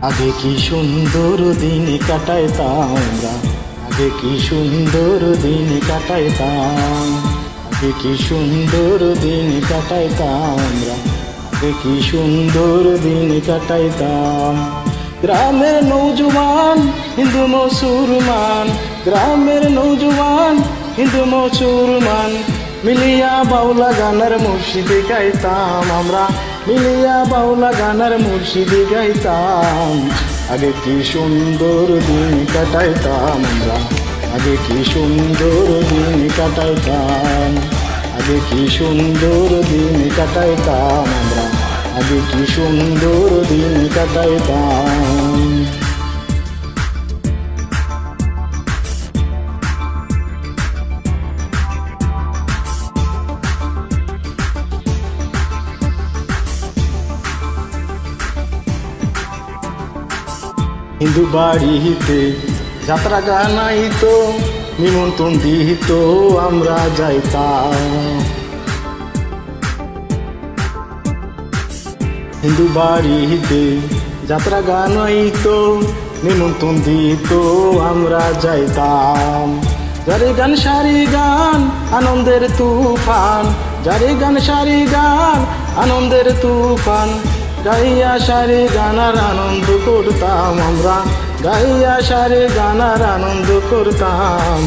আগে কি সুন্দর দিন কাটাইতাম আমরা, আগে কি সুন্দর দিন কাটাইতাম, আগে কি সুন্দর দিন কাটাইতাম আমরা, আগে কি সুন্দর দিন কাটাইতাম। গ্রামের নৌজওয়ান হিন্দু মুসলমান, গ্রামের নৌজওয়ান হিন্দু মুসলমান মিলিয়া বাউলা গানের মুর্শিদি গাইতাম আমরা, মিলিয়া বাউলা গানের মুর্শিদি গাইতাম। আগে কি সুন্দর দিন কাটাইতাম আমরা, আগে কি সুন্দর দিন কাটাইতাম, আগে কি সুন্দর দিন কাটাইতাম আমরা, আগে কি সুন্দর দিন কাটাইতাম। হিন্দু বাড়িতে যাত্রা গান আইতো, নিমন্ত্রণ দিত আমরা যাইতাম। হিন্দু বাড়িতে যাত্রা গান আইতো, নিমন্ত্রণ দিত আমরা যাইতাম। যারে গান সারি গান আনন্দের তুফান, যারে গান সারি গান আনন্দের তুফান, গাইয়া সারে গানার আনন্দ করতাম আমরা, গাইয়া সারে গানার আনন্দ করতাম।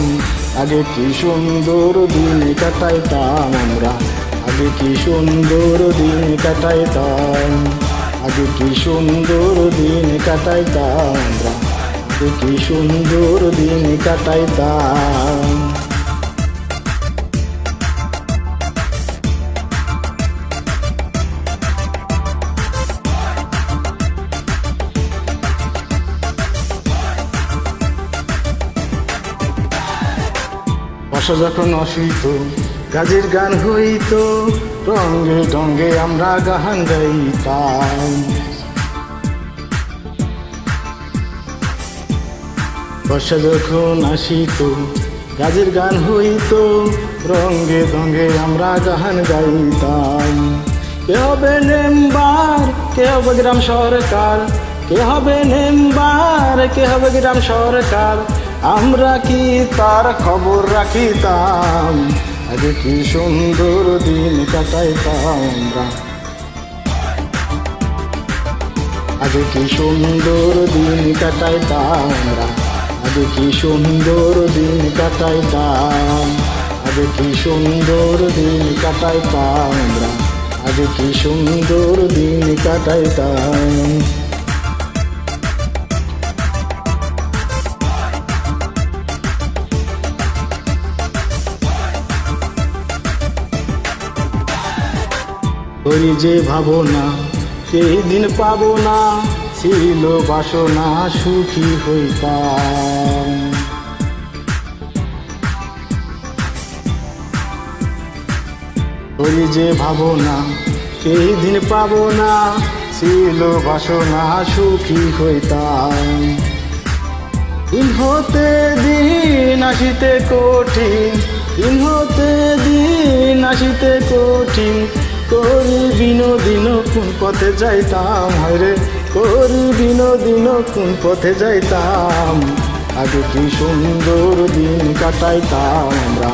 আগে কি সুন্দর দিন কাটাইতাম আমরা, আগে কি সুন্দর দিন কাটাইতাম, আগে কি সুন্দর দিন কাটাইতাম আমরা, আগে কি সুন্দর দিন কাটাইতাম। বর্ষা যখন অসিত গাজের গান হইত, রঙ্গে রঙ্গে আমরা গান গাইতাম। বর্ষা যখন আসিত গাজের গান হইত, রঙ্গে রঙ্গে আমরা গান গাইতাম। কে হবে মেম্বার, কে হবে গ্রাম সরকার, কে হবে মেম্বার, কে হবে গ্রাম সরকার, আমরা কি তার খবর রাখিতাম। আগে কি সুন্দর দিন কাটাইতাম আমরা, আগে কি সুন্দর দিন কাটাইতাম আমরা, আগে কি সুন্দর দিন কাটাইতাম, আগে কি সুন্দর দিন কাটাইতাম আমরা, আগে কি সুন্দর দিন কাটাইতাম। করি যে ভাবনা সেই দিন পাবো না, ছিল বাসনা সুখী হইতাম। করি যে ভাবনা সেই দিন পাবো না, ছিল বাসনা সুখী হইতাম। দিন হতে দিন আসিতে কঠিন, দিন হতে দিন আসিতে কঠিন, করি বিনোদিন কোন পথে যাইতাম, হায়রে করি বিনোদিন কোন পথে যাইতাম। আগে কি সুন্দর দিন কাটাইতাম আমরা,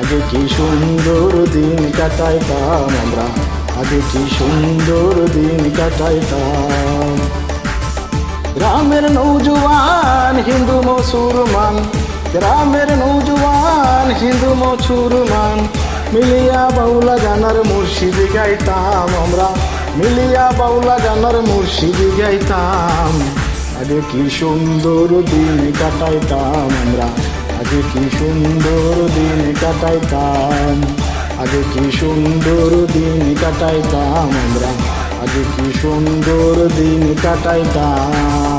আগে কি সুন্দর দিন কাটাইতাম আমরা, আগে কি সুন্দর দিন কাটাইতাম। গ্রামের নৌজওয়ান হিন্দু মুসলমান, গ্রামের নৌজওয়ান হিন্দু মুসলমান মিলিয়া বাউলা গানার মুর্শিদি গাইতাম আমরা, মিলিয়া বাউলা গানার মুর্শিদি গাইতাম। আগে কি সুন্দর দিন কাটাইতাম আমরা, আগে কি সুন্দর দিন কাটাইতাম, আগে কি সুন্দর দিন কাটাইতাম আমরা, আগে কি সুন্দর দিন কাটাইতাম।